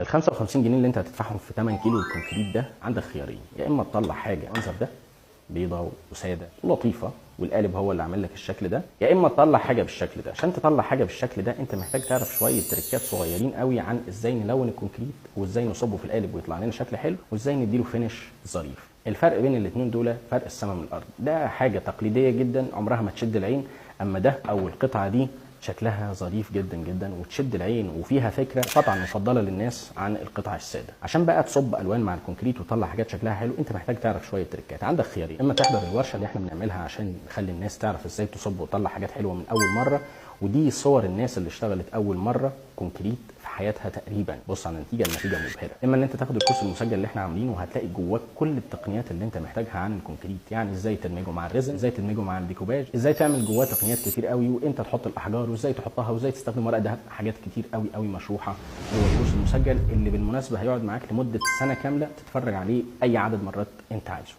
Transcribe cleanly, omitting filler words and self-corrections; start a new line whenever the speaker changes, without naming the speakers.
ال 55 جنيه اللي انت هتدفعهم في 8 كيلو الكونكريت ده، عندك خيارين: يا اما تطلع حاجه المنظر ده بيضه وساده ولطيفه والقالب هو اللي عامل لك الشكل ده، يا اما تطلع حاجه بالشكل ده. عشان تطلع حاجه بالشكل ده انت محتاج تعرف شويه تريكات صغيرين قوي عن ازاي نلون الكونكريت، وازاي نصبه في القالب ويطلع لنا شكل حلو، وازاي نديله فينش ظريف. الفرق بين الاثنين دول فرق السما من الارض. ده حاجه تقليديه جدا عمرها ما تشد العين، اما ده او القطعه دي شكلها ظريف جدا جدا وتشد العين وفيها فكره قطعا مفضله للناس عن القطع الساده. عشان بقى تصب الوان مع الكونكريت وتطلع حاجات شكلها حلو انت محتاج تعرف شويه تريكات. عندك خيارين: اما تحضر الورشه اللي احنا بنعملها عشان نخلي الناس تعرف ازاي تصب وتطلع حاجات حلوه من اول مره، ودي صور الناس اللي اشتغلت اول مره كونكريت في حياتها تقريبا، بص على النتيجه مبهره. اما ان انت تاخد الكورس المسجل اللي احنا عاملينه وهتلاقي جواك كل التقنيات اللي انت محتاجها عن الكونكريت، يعني ازاي تدمجه مع الريزن، ازاي تدمجه مع الديكوباج، ازاي تعمل جواه تقنيات كتير قوي، وامتى تحط الاحجار وازاي تحطها، وازاي تستخدم ورق دهب. حاجات كتير قوي قوي مشروحه جوه الكورس المسجل اللي بالمناسبه هيقعد معاك لمده سنه كامله تتفرج عليه اي عدد مرات انت عايزه.